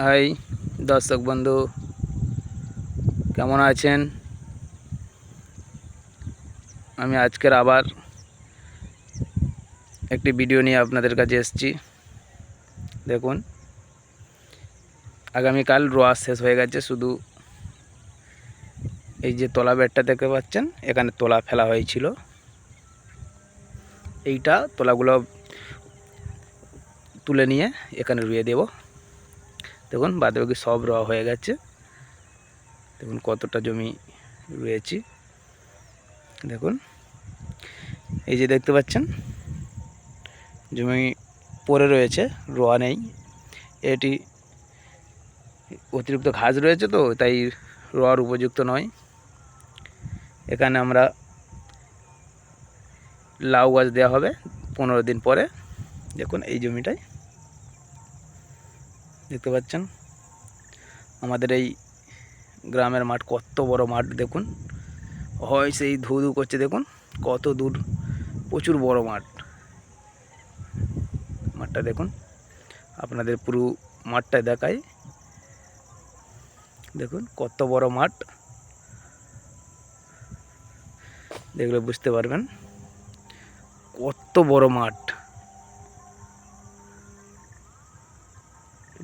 High দর্শক বন্ধু, কেমন আছেন? আমি আজকের আবার একটি ভিডিও নিয়ে আপনাদের কাছে এসেছি। দেখুন, আগামীকাল রোয়া শেষ হয়ে গেছে। শুধু এই যে তলা বেডটা দেখতে পাচ্ছেন, এখানে তলা ফেলা হয়েছিল। এইটা তলাগুলো তুলে নিয়ে এখানে রুয়ে দেব। দেখুন, বাদবাকি সব রোয়া হয়ে গেছে। দেখুন কতটা জমি রয়েছি। দেখুন, এই যে দেখতে পাচ্ছেন জমি পড়ে রয়েছে, রোয়া নেই। এটি অতিরিক্ত ঘাস রয়েছে, তো তাই রোয়ার উপযুক্ত নয়। এখানে আমরা লাউ গাছ দেওয়া হবে 15 দিন পরে। দেখুন এই জমিটায় দেখতে পাচ্ছেন আমাদের এই গ্রামের মাঠ, কত বড় মাঠ। দেখুন হয় সেই ধু ধু করছে, দেখুন কত দূর, প্রচুর বড় মাঠটা দেখুন। আপনাদের পুরো মাঠটায় দেখাই, দেখুন কত বড় মাঠ, দেখলে বুঝতে পারবেন কত বড় মাঠ।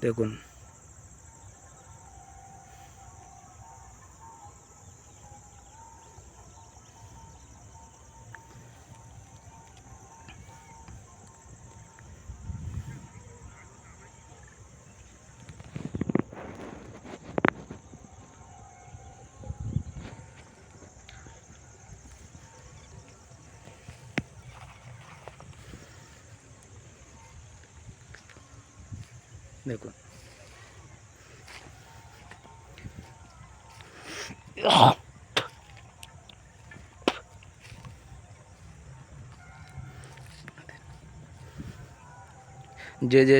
দেখুন দেখুন যে যে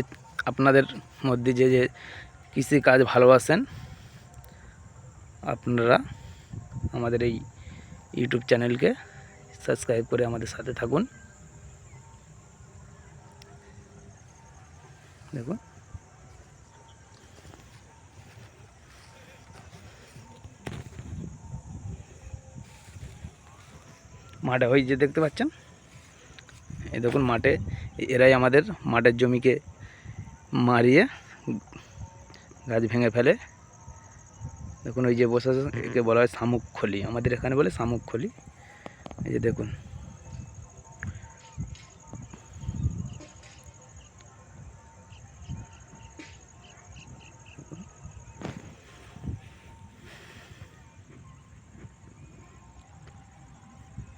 আপনাদের মধ্যে যে কৃষি কাজ ভালোবাসেন, আপনারা আমাদের এই ইউটিউব চ্যানেলকে সাবস্ক্রাইব করে আমাদের সাথে থাকুন। দেখুন মাঠে ওই যে দেখতে পাচ্ছেন, এই দেখুন মাঠে এরাই আমাদের মাঠের জমিকে মারিয়ে গাছ ভেঙে ফেলে। দেখুন ওই যে বসে আছে, একে বলা হয় শামুক খলি, আমাদের এখানে বলে শামুক খলি। এই যে দেখুন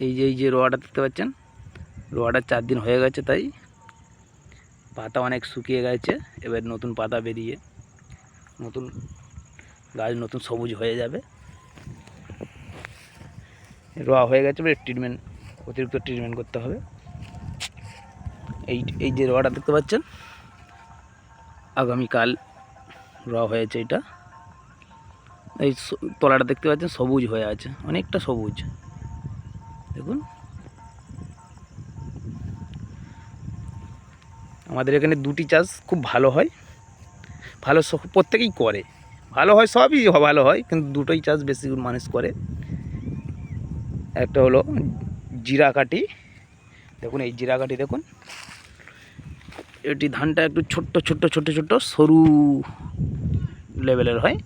এই যে রোয়াটা দেখতে পাচ্ছেন, রোয়াটা 4 দিন হয়ে গেছে, তাই পাতা অনেক শুকিয়ে গেছে। এবার নতুন পাতা বেরিয়ে নতুন গাছ নতুন সবুজ হয়ে যাবে। রোয়া হয়ে গেছে, এবার ট্রিটমেন্ট, অতিরিক্ত ট্রিটমেন্ট করতে হবে। এই যে রোয়াটা দেখতে পাচ্ছেন, আগামীকাল রোয়া হয়েছে। এটা এই তলাটা দেখতে পাচ্ছেন সবুজ হয়ে আছে, অনেকটা সবুজ। দেখুন আমাদের এখানে দুটি চাষ খুব ভালো হয়, ভালো প্রত্যেকেই করে, ভালো হয়, সবই ভালো হয়, কিন্তু দুটোই চাষ বেশি মানুষ করে। একটা হলো জিরাকাঠি। দেখুন এই জিরাকাঠি, দেখুন এটি ধানটা একটু ছোট্ট ছোট্ট ছোট্ট ছোট্ট সরু লেভেলের হয়।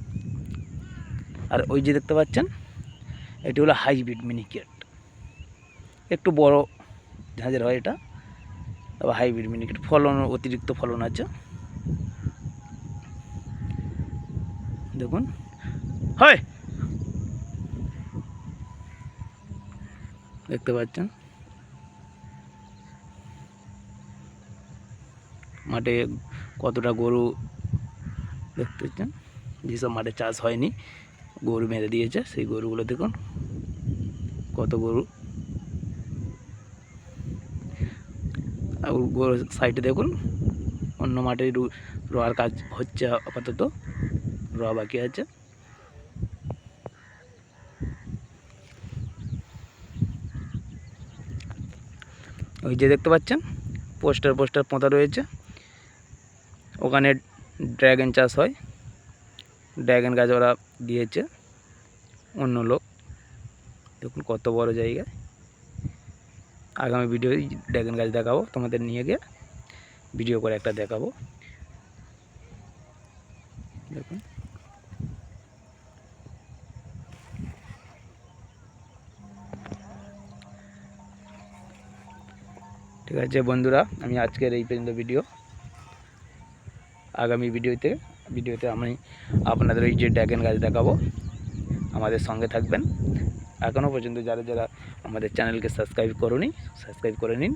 আর ওই যে দেখতে পাচ্ছেন, এটি হলো হাইব্রিড মিনিকেট, একটু বড় ঝাঁঝের হয় এটা। তবে হাইব্রিড মিনিকেট ফলন, অতিরিক্ত ফলন আছে। দেখুন হয়, দেখতে পাচ্ছেন মাঠে কতটা গরু দেখতে পাচ্ছেন। যেসব মাঠে চাষ হয়নি, গরু মেরে দিয়েছে, সেই গরুগুলো দেখুন কত গরু। আর গরুর সাইডে দেখুন অন্য মাঠে রোয়ার কাজ হচ্ছে, আপাতত রোয়া বাকি আছে। ওই যে দেখতে পাচ্ছেন পোস্টার পোঁতা রয়েছে, ওখানে ড্রাগন চাষ হয়। ড্রাগন গাছ ওরা দিয়েছে অন্য লোক। দেখুন কত বড় জায়গায়। আগামী ভিডিও ড্রাগন গাছ দেখাবো তোমাদের, নিয়ে গিয়ে ভিডিও করে একটা দেখাবো। দেখুন ঠিক আছে বন্ধুরা, আমি আজকের এই পর্যন্ত ভিডিও। আগামী ভিডিওতে আমি আপনাদের এই যে ড্রাগন গাছ দেখাবো, আমাদের সঙ্গে থাকবেন। এখনও পর্যন্ত যারা যারা আমাদের চ্যানেলকে সাবস্ক্রাইব করোনি, সাবস্ক্রাইব করে নিন,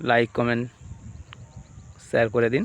লাইক কমেন্ট শেয়ার করে দিন।